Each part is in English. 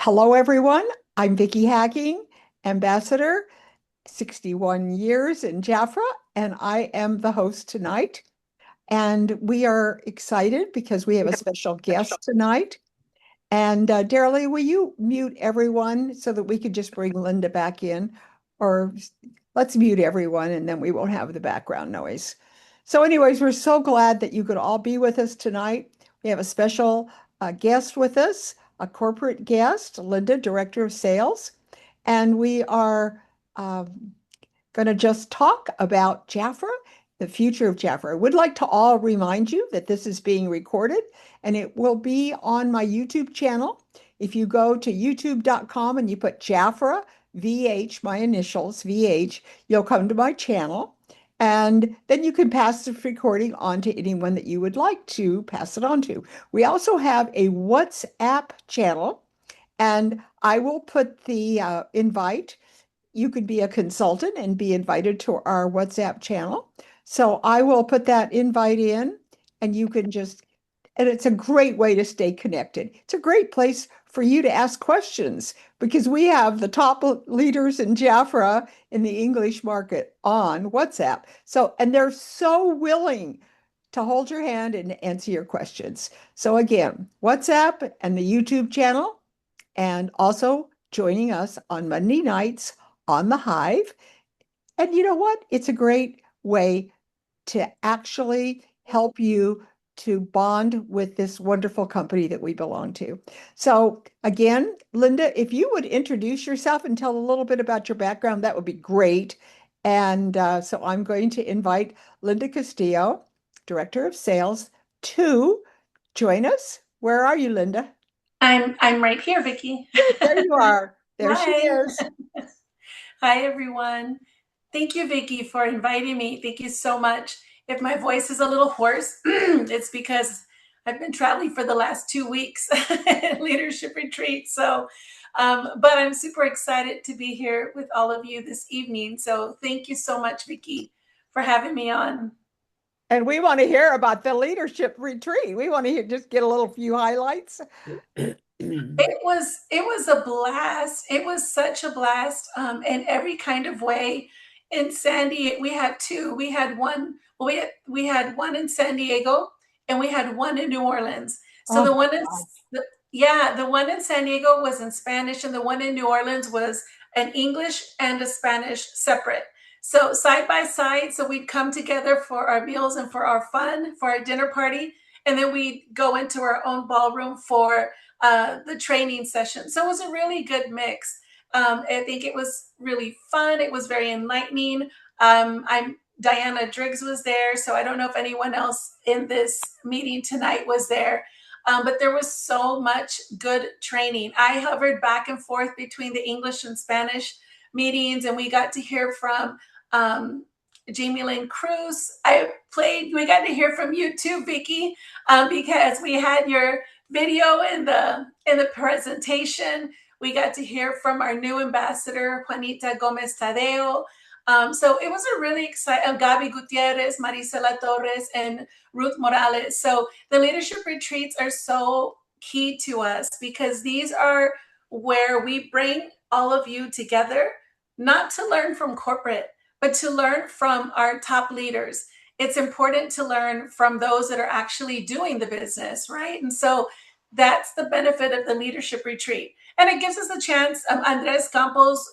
Hello, everyone. I'm Vicki Hacking, Ambassador, 61 years in Jafra, and I am the host tonight. And we are excited because we have a special guest tonight. And Darely, will you mute everyone so that we could just bring Linda back in? Or let's mute everyone and then we won't have the background noise. So, anyways, we're so glad that you could all be with us tonight. We have a special guest with us, a corporate guest, Linda, Director of Sales. And we are going to just talk about Jafra, the future of Jafra. I would like to all remind you that this is being recorded and it will be on my YouTube channel. If you go to youtube.com and you put Jafra VH, my initials, VH, you'll come to my channel. And then you can pass the recording on to anyone that you would like to pass it on to. We also have a WhatsApp channel, and I will put the invite. You could be a consultant and be invited to our WhatsApp channel. So I will put that invite in and you can just, and it's a great way to stay connected. It's a great place for you to ask questions because we have the top leaders in Jafra in the English market on WhatsApp. So, and they're so willing to hold your hand and answer your questions. So again, WhatsApp and the YouTube channel, and also joining us on Monday nights on the Hive. And you know what? It's a great way to actually help you to bond with this wonderful company that we belong to. So again, Linda, if you would introduce yourself and tell a little bit about your background, that would be great. And so I'm going to invite LindaCostello, Director of Sales, to join us. Where are you, Linda? I'm right here, Vicki. There you are. There she Hi. is. Hi, everyone. Thank you, Vicki, for inviting me. Thank you so much. If my voice is a little hoarse, it's because I've been traveling for the last 2 weeks leadership retreat. But I'm super excited to be here with all of you this evening. So thank you so much, Vicki, for having me on. And we want to hear about the leadership retreat. We want to hear, just get a little few highlights. It was a blast. It was such a blast in every kind of way. In Sandy, we had two. We had one. Well, we had one in San Diego, and we had one in New Orleans. So Oh the my one in gosh. the one in San Diego was in Spanish, and the one in New Orleans was an English and a Spanish separate. So side by side. So we'd come together for our meals and for our fun, for our dinner party, and then we'd go into our own ballroom for the training session. So it was a really good mix. I think it was really fun. It was very enlightening. I'm Diana Driggs was there, so I don't know if anyone else in this meeting tonight was there. But there was so much good training. I hovered back and forth between the English and Spanish meetings, and we got to hear from Jamie Lynn Cruz. We got to hear from you too, Vicki, because we had your video in the presentation. We got to hear from our new ambassador, Juanita Gomez Tadeo. So it was a really exciting, Gabi Gutierrez, Marisela Torres, and Ruth Morales. So the leadership retreats are so key to us because these are where we bring all of you together, not to learn from corporate, but to learn from our top leaders. It's important to learn from those that are actually doing the business, right? And so that's the benefit of the leadership retreat. And it gives us a chance. Andres Campos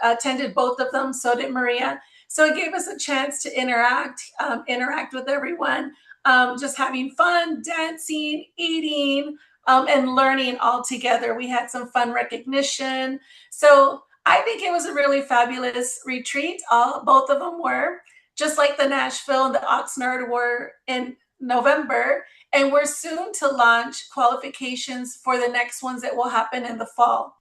attended both of them. So did Maria. So it gave us a chance to interact with everyone, just having fun, dancing, eating, and learning all together. We had some fun recognition. So I think it was a really fabulous retreat. Both of them were, just like the Nashville and the Oxnard were in November. And we're soon to launch qualifications for the next ones that will happen in the fall.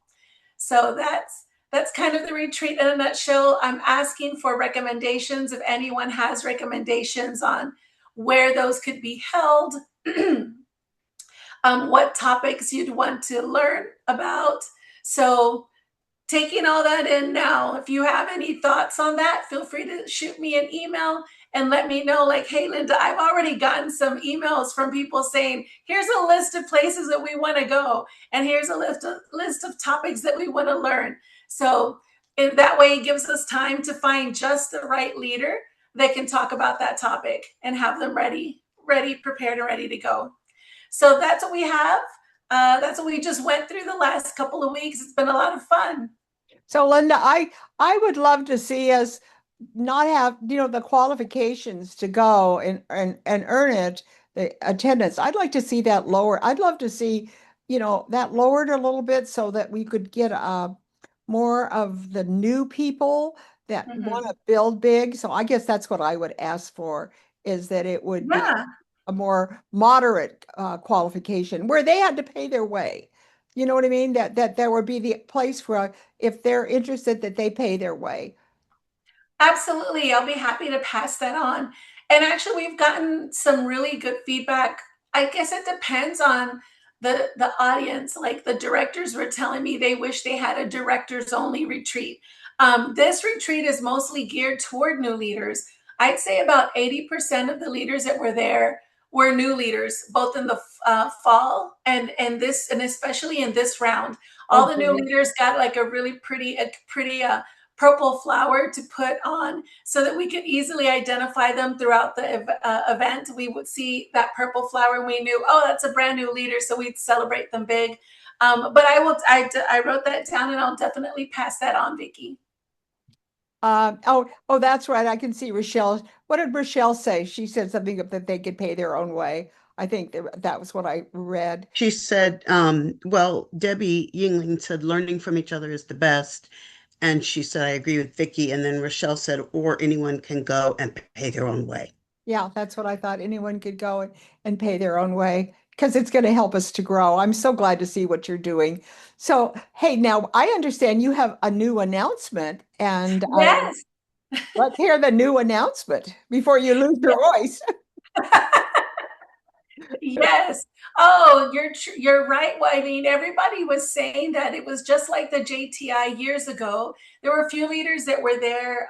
So that's kind of the retreat in a nutshell. I'm asking for recommendations if anyone has recommendations on where those could be held, what topics you'd want to learn about. So taking all that in now. If you have any thoughts on that, feel free to shoot me an email and let me know, like, hey, Linda, I've already gotten some emails from people saying, here's a list of places that we want to go, and here's a list of topics that we want to learn. So that way it gives us time to find just the right leader that can talk about that topic and have them ready, prepared, and ready to go. So that's what we have. That's what we just went through the last couple of weeks. It's been a lot of fun. So Linda, I would love to see us not have, the qualifications to go and earn it, the attendance. I'd like to see that lower. I'd love to see, that lowered a little bit so that we could get more of the new people that want Mm-hmm. to build big. So I guess that's what I would ask for, is that it would be Yeah, a more moderate qualification where they had to pay their way. You know what I mean? That there would be the place where if they're interested that they pay their way. absolutely. I'll be happy to pass that on. And actually, we've gotten some really good feedback. I guess it depends on the audience. Like the directors were telling me they wish they had a directors only retreat. This retreat is mostly geared toward new leaders. I'd say about 80% of the leaders that were there were new leaders, both in the fall and this, and especially in this round. Oh, All the new good. leaders got like a really pretty purple flower to put on so that we could easily identify them throughout the event. We would see that purple flower and we knew, oh, that's a brand new leader. So we'd celebrate them big. But I wrote that down and I'll definitely pass that on, Vicki. Oh, that's right. I can see Rochelle. What did Rochelle say? She said something that they could pay their own way. I think that was what I read. She said, well, Debbie Yingling said learning from each other is the best. And she said, I agree with Vicky. And then Rochelle said, or anyone can go and pay their own way. Yeah, that's what I thought. Anyone could go and pay their own way because it's going to help us to grow. I'm so glad to see what you're doing. So, hey, now I understand you have a new announcement, and Yes. let's hear the new announcement before you lose your voice. Yes. Oh, you're right. Well, I mean, everybody was saying that it was just like the JTI years ago. There were a few leaders that were there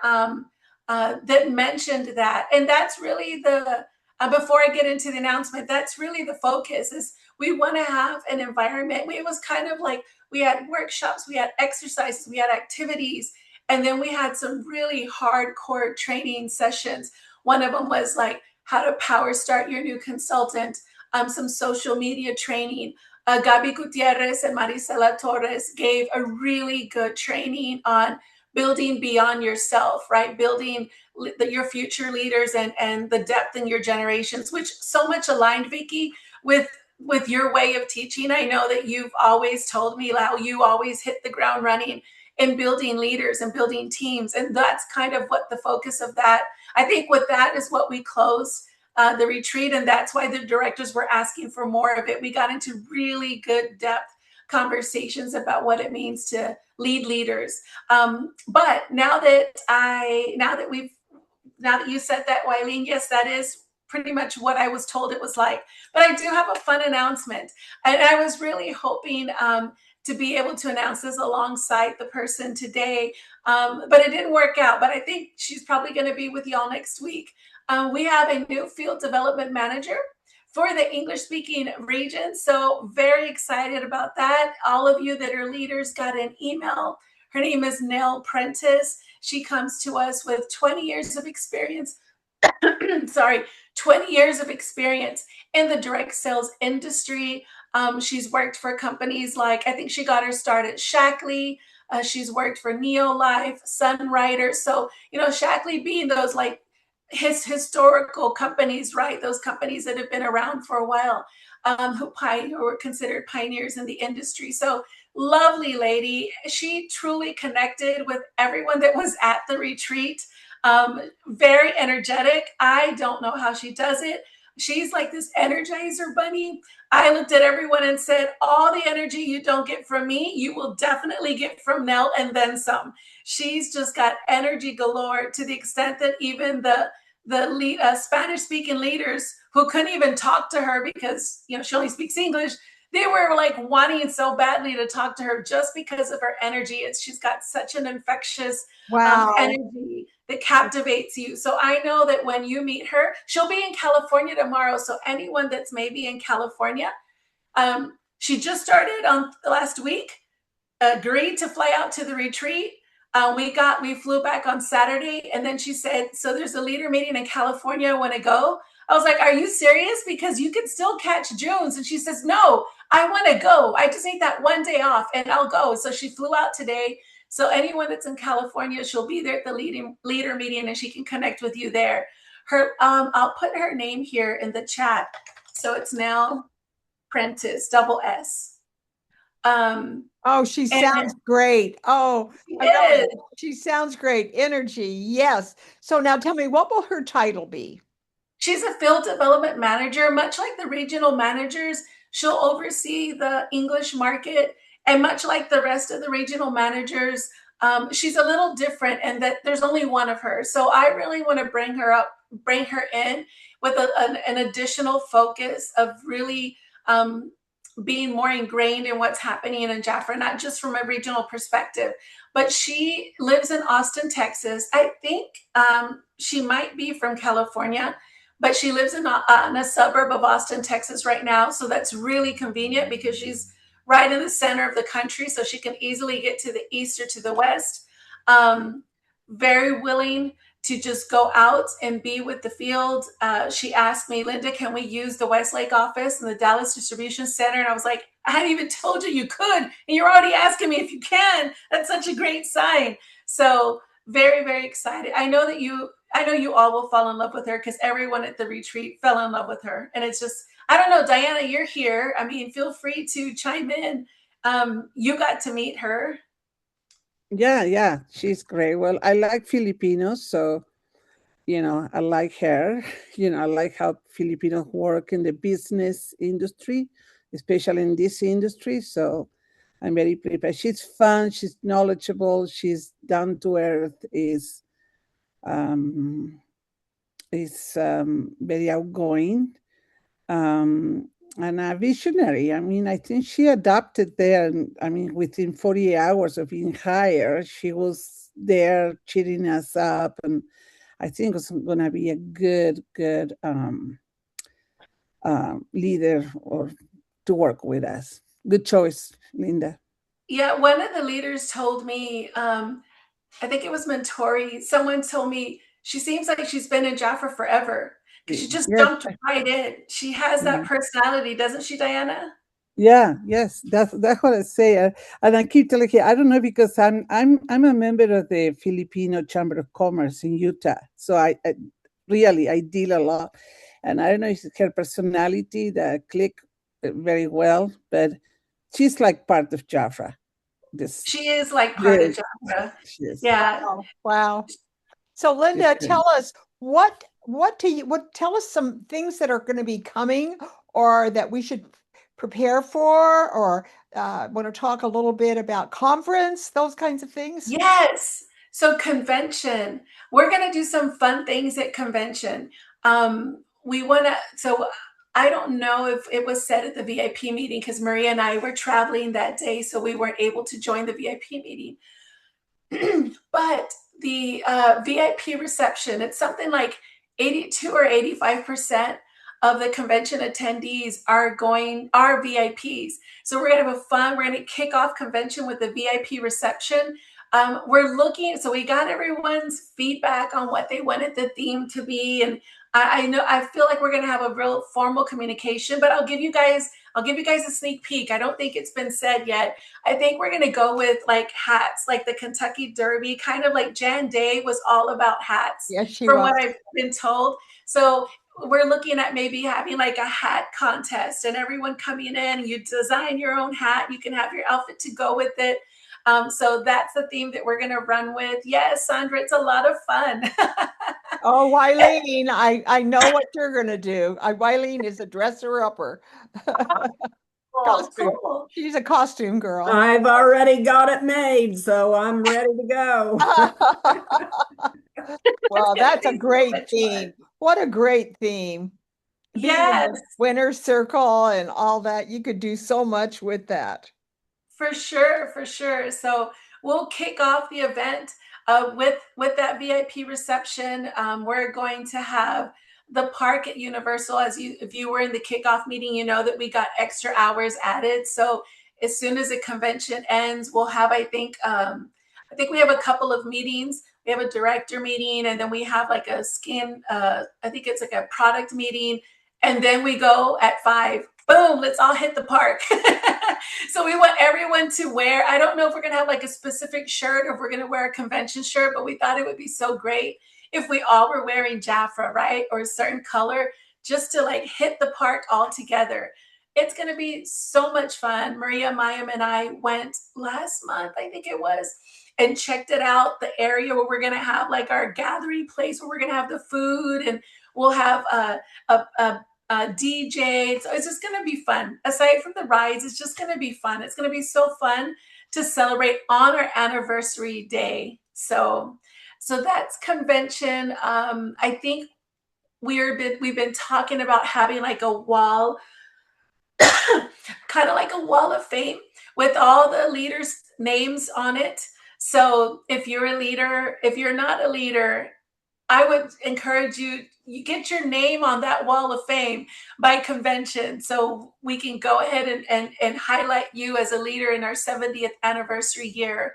that mentioned that, and that's really the. Before I get into the announcement, that's really the focus. Is we want to have an environment. It was kind of like we had workshops, we had exercises, we had activities, and then we had some really hardcore training sessions. One of them was like how to power start your new consultant, some social media training. Gabi Gutierrez and Marisela Torres gave a really good training on building beyond yourself, right? Building your future leaders and the depth in your generations, which so much aligned, Vicky, with your way of teaching. I know that you've always told me how you always hit the ground running in building leaders and building teams. And that's kind of what the focus of that, I think with that is what we closed the retreat. And that's why the directors were asking for more of it. We got into really good depth conversations about what it means to lead leaders. But now that you said that, Wileen, yes, that is pretty much what I was told it was like. But I do have a fun announcement. And I was really hoping to be able to announce this alongside the person today. But it didn't work out. But I think she's probably going to be with y'all next week. We have a new field development manager for the English speaking region. So very excited about that. All of you that are leaders got an email. Her name is Nell Prentice. She comes to us with 20 years of experience. Sorry, 20 years of experience in the direct sales industry. She's worked for companies like, I think she got her start at Shackley. She's worked for Neolife, Sunrider. So, Shackley being those like historical companies, right? Those companies that have been around for a while, who were considered pioneers in the industry. So lovely lady. She truly connected with everyone that was at the retreat. Very energetic. I don't know how she does it. She's like this energizer bunny. I looked at everyone and said, all the energy you don't get from me, you will definitely get from Nell and then some. She's just got energy galore to the extent that even the Spanish speaking leaders who couldn't even talk to her because she only speaks English, they were like wanting so badly to talk to her just because of her energy. She's got such an infectious Wow. energy that captivates you. So I know that when you meet her, she'll be in California tomorrow. So anyone that's maybe in California, she just started on the last week, agreed to fly out to the retreat. We flew back on Saturday, and then she said, "So there's a leader meeting in California. I want to go." I was like, "Are you serious? Because you can still catch June's." And she says, "No, I want to go. I just need that one day off, and I'll go." So she flew out today. So anyone that's in California, she'll be there at the leader meeting, and she can connect with you there. I'll put her name here in the chat. So it's Nell Prentice, double S. Oh, she sounds And great. Oh, she I love is. it. She sounds great. Energy. Yes. So now tell me, what will her title be? She's a field development manager, much like the regional managers. She'll oversee the English market, and much like the rest of the regional managers, she's a little different in that there's only one of her. So I really want to bring her in with an additional focus of really being more ingrained in what's happening in Jaffa, not just from a regional perspective. But she lives in Austin, Texas. I think she might be from California, but she lives in a suburb of Austin, Texas right now. So that's really convenient because she's right in the center of the country. So she can easily get to the east or to the west. Um, Very willing to just go out and be with the field. She asked me, "Linda, can we use the Westlake office and the Dallas Distribution Center?" And I was like, "I hadn't even told you could. And you're already asking me if you can. That's such a great sign." So very, very excited. I know you all will fall in love with her because everyone at the retreat fell in love with her. And it's just, I don't know, Diana, you're here. I mean, feel free to chime in. You got to meet her. Yeah, yeah, she's great. Well, I like Filipinos, so I like her. I like how Filipinos work in the business industry, especially in this industry. So I'm very prepared. She's fun, she's knowledgeable, she's down to earth, um, is very outgoing, um, and a visionary. I mean, I think she adapted there. And I mean, within 48 hours of being hired, she was there cheering us up, and I think it's going to be a good leader or to work with us. Good choice, Linda. Yeah, one of the leaders told me, I think it was Mentori. Someone told me she seems like she's been in Jaffa forever because she just Yes. jumped right in. She has that personality, doesn't she, Diana? Yeah, yes, that's what I say, and I keep telling her I don't know because I'm a member of the Filipino Chamber of Commerce in Utah, so I really I deal a lot, and I don't know if it's her personality that click very well, but she's like part of Jafra. This She is like part of yes, Jaffa. she is. Yeah. Wow. Wow. So She's Linda, great. tell us what tell us some things that are going to be coming or that we should prepare for or want to talk a little bit about conference, those kinds of things. Yes. So convention, we're going to do some fun things at convention. We want to, so I don't know if it was said at the VIP meeting because Maria and I were traveling that day, so we weren't able to join the VIP meeting. But the VIP reception, it's something like 82 or 85% of the convention attendees are VIPs. So we're gonna have a fun, we're gonna kick off convention with the VIP reception. We're looking, so we got everyone's feedback on what they wanted the theme to be. And I know, I feel like we're gonna have a real formal communication, but I'll give you guys a sneak peek. I don't think it's been said yet. I think we're going to go with like hats, like the Kentucky Derby, kind of like Jan Day was all about hats, Yes, she from was. what I've been told. So we're looking at maybe having like a hat contest and everyone coming in, you design your own hat, you can have your outfit to go with it. So that's the theme that we're going to run with. Yes, Sandra, it's a lot of fun. Oh, Wileen, I know what you're going to do. Wileen is a dresser upper. Oh, Costume. cool. She's a costume girl. I've already got it made, so I'm ready to go. Well, It's gonna that's a be so great much fun. theme. What a great theme. being in Yes. the winner's circle and all that. You could do so much with that. For sure, for sure. So we'll kick off the event with that VIP reception. We're going to have the park at Universal. If you were in the kickoff meeting, you know that we got extra hours added. So as soon as the convention ends, we'll have I think we have a couple of meetings. We have a director meeting, and then we have like a skin. I think it's like a product meeting, and then we go at 5. Boom! Let's all hit the park. So we want everyone to wear, I don't know if we're going to have like a specific shirt or if we're going to wear a convention shirt, but we thought it would be so great if we all were wearing Jafra, right? Or a certain color, just to like hit the park all together. It's going to be so much fun. Maria Mayim and I went last month, I think it was, and checked it out, the area where we're going to have like our gathering place where we're going to have the food, and we'll have a DJ. So it's just going to be fun. Aside from the rides, it's just going to be fun. It's going to be so fun to celebrate on our anniversary day. So that's convention. I think we've been talking about having like a wall, kind of like a wall of fame with all the leaders' names on it. So if you're a leader, if you're not a leader, I would encourage you get your name on that wall of fame by convention, so we can go ahead and highlight you as a leader in our 70th anniversary year.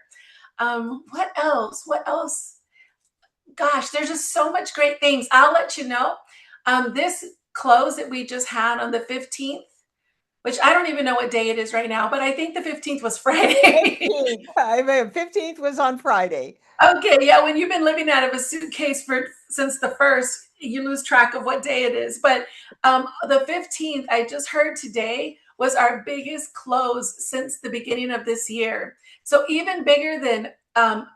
What else? What else? Gosh, there's just so much great things. I'll let you know. This close that we just had on the 15th, which I don't even know what day it is right now, but I think the 15th was Friday. 15th. I mean, 15th was on Friday. Okay, yeah, when you've been living out of a suitcase since the first, you lose track of what day it is. But the 15th, I just heard today, was our biggest close since the beginning of this year. So even bigger than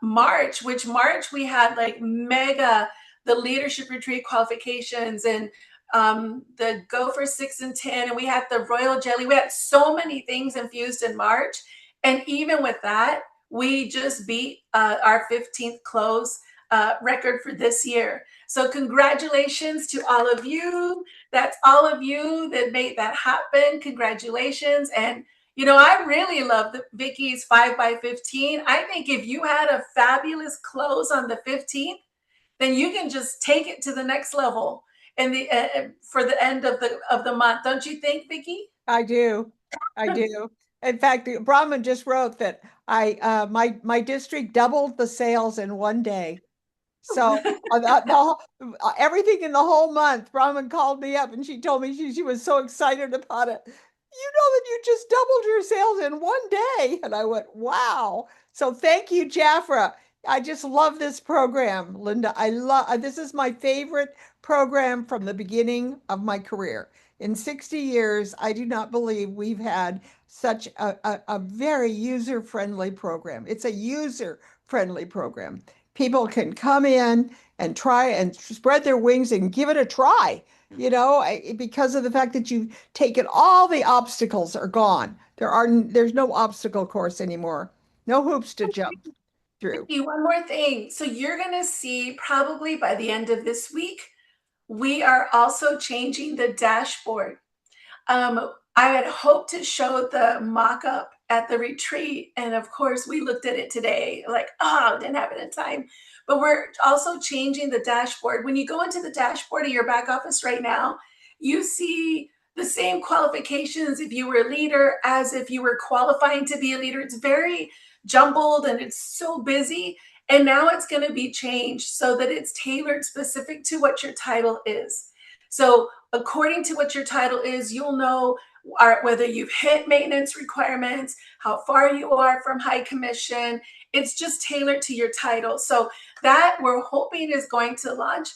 March, which March we had like the leadership retreat qualifications, and the Go for 6 and 10, and we had the Royal Jelly. We had so many things infused in March. And even with that, we just beat our 15th close record for this year. So congratulations to all of you. That's all of you that made that happen. Congratulations. And, you know, I really love Vicky's 5 by 15. I think if you had a fabulous close on the 15th, then you can just take it to the next level in the for the end of the month. Don't you think, Vicky? I do. I do. In fact, Brahman just wrote that my district doubled the sales in one day. So everything in the whole month, Brahman called me up and she told me she was so excited about it. You know that you just doubled your sales in one day. And I went, wow. So thank you, Jafra. I just love this program, Linda. I love this is my favorite program from the beginning of my career. In 60 years, I do not believe we've had such a very user-friendly program. It's a user-friendly program. People can come in and try and spread their wings and give it a try. You know, because of the fact that you've taken all the obstacles are gone. There's no obstacle course anymore. No hoops to jump through. One more thing. So you're going to see probably by the end of this week, we are also changing the dashboard. I had hoped to show the mock-up at the retreat, and of course we looked at it today, like, oh, didn't have it in time. But we're also changing the dashboard. When you go into the dashboard of your back office right now, you see the same qualifications if you were a leader as if you were qualifying to be a leader. It's very jumbled and it's so busy. And now it's going to be changed so that it's tailored specific to what your title is. So according to what your title is, you'll know whether you've hit maintenance requirements, how far you are from high commission. It's just tailored to your title. So that we're hoping is going to launch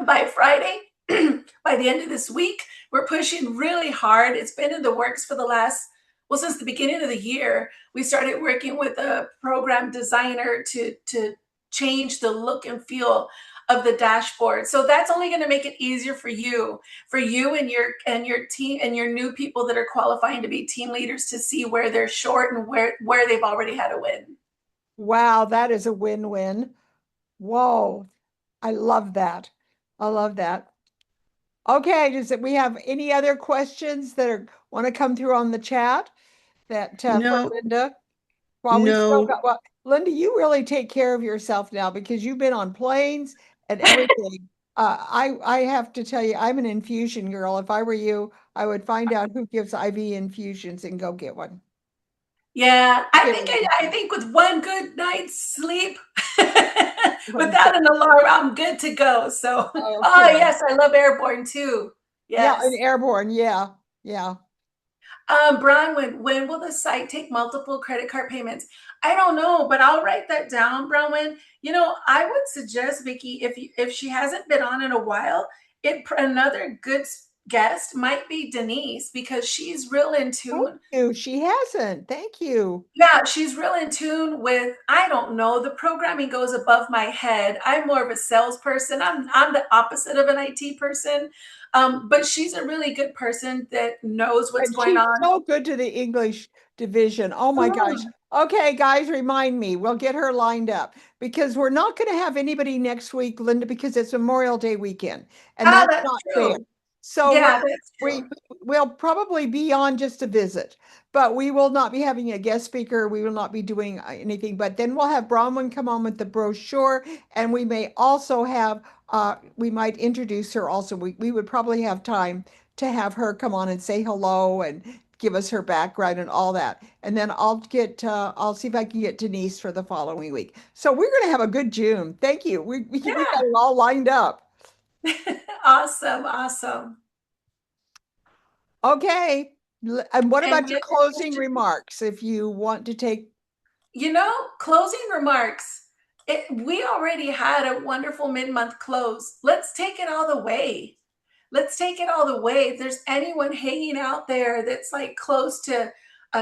by Friday. By the end of this week, we're pushing really hard. It's been in the works for since the beginning of the year. We started working with a program designer to change the look and feel of the dashboard. So that's only going to make it easier for you and your team and your new people that are qualifying to be team leaders to see where they're short and where they've already had a win. Wow, that is a win-win. Whoa, I love that. I love that. Okay, does we have any other questions that are want to come through on the chat that for No, Linda? While we still no. got, well, Linda, you really take care of yourself now because you've been on planes and everything. I have to tell you, I'm an infusion girl. If I were you, I would find out who gives IV infusions and go get one. Yeah, Get one. I think with one good night's sleep, One without an alarm, I'm good to go. So, oh Okay. yes, I love airborne too. Yeah, an Yes. airborne. Yeah. Yeah. Bronwyn, when will the site take multiple credit card payments? I don't know, but I'll write that down, Bronwyn. You know, I would suggest Vicky, if she hasn't been on in a while, another good guest might be Denise because she's real in Thank tune. you. She hasn't. Thank you. Yeah, she's real in tune with, I don't know, the programming goes above my head. I'm more of a salesperson. I'm the opposite of an IT person. But she's a really good person that knows what's And going she's on. so good to the English division. Oh my gosh. Mm. Okay, guys, remind me. We'll get her lined up because we're not going to have anybody next week, Linda, because it's Memorial Day weekend, and Ah, that's that's not fair. true. So Yeah, that's we true. will probably be on just a visit, but we will not be having a guest speaker. We will not be doing anything. But then we'll have Bronwyn come on with the brochure, and we may also have we might introduce her also. We would probably have time to have her come on and say hello and give us her background and all that. And then I'll see if I can get Denise for the following week. So we're going to have a good June. Thank you. We got Yeah. it all lined up. Awesome, awesome. Okay. And what And about your with closing remarks if you want to take? closing remarks. We already had a wonderful mid-month close. Let's take it all the way. Let's take it all the way. If there's anyone hanging out there that's like close to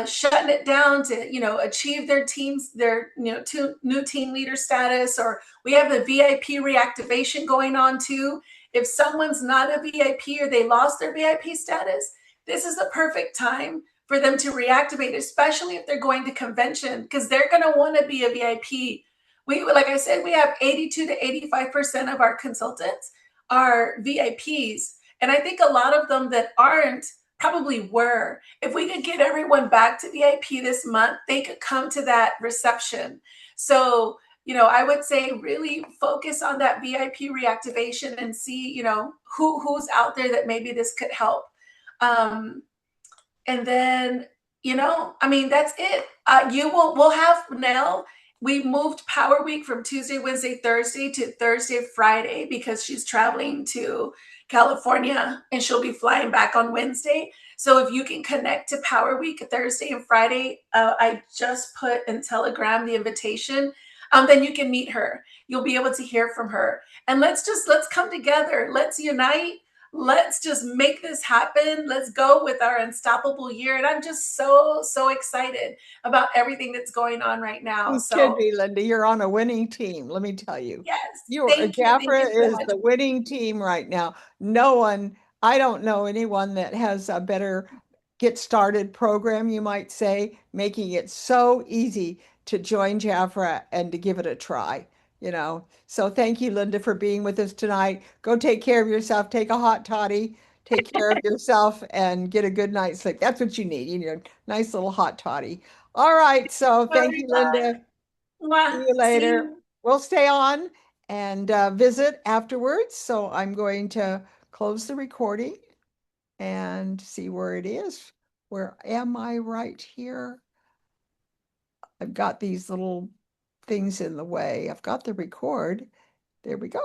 shutting it down to, achieve their new team leader status, or we have the VIP reactivation going on too. If someone's not a VIP or they lost their VIP status, this is the perfect time for them to reactivate, especially if they're going to convention, because they're going to want to be a VIP. Like I said, we have 82 to 85% of our consultants are VIPs. And I think a lot of them that aren't probably were. If we could get everyone back to VIP this month, they could come to that reception. So, I would say really focus on that VIP reactivation and see, who's out there that maybe this could help. And then, that's it. We'll have Nell. We moved Power Week from Tuesday, Wednesday, Thursday to Thursday, Friday because she's traveling to California and she'll be flying back on Wednesday. So if you can connect to Power Week Thursday and Friday, I just put in Telegram the invitation. Then you can meet her. You'll be able to hear from her. And let's come together. Let's unite. Let's just make this happen. Let's go with our unstoppable year. And I'm just so, so excited about everything that's going on right now. You kid So, me, Linda. You're on a winning team. Let me tell you. yes, Your thank you. Thank Jafra you so is much. the winning team right now. I don't know anyone that has a better get started program, you might say, making it so easy to join Jafra and to give it a try. So thank you, Linda, for being with us tonight. Go take care of yourself, take a hot toddy, take care of yourself, and get a good night's sleep. That's what you need, nice little hot toddy. All right, so thank you, Bye. Linda. See you See later. you. We'll stay on and visit afterwards. So I'm going to close the recording and see where it is. Where am I right here? I've got these little things in the way. I've got the record. There we go.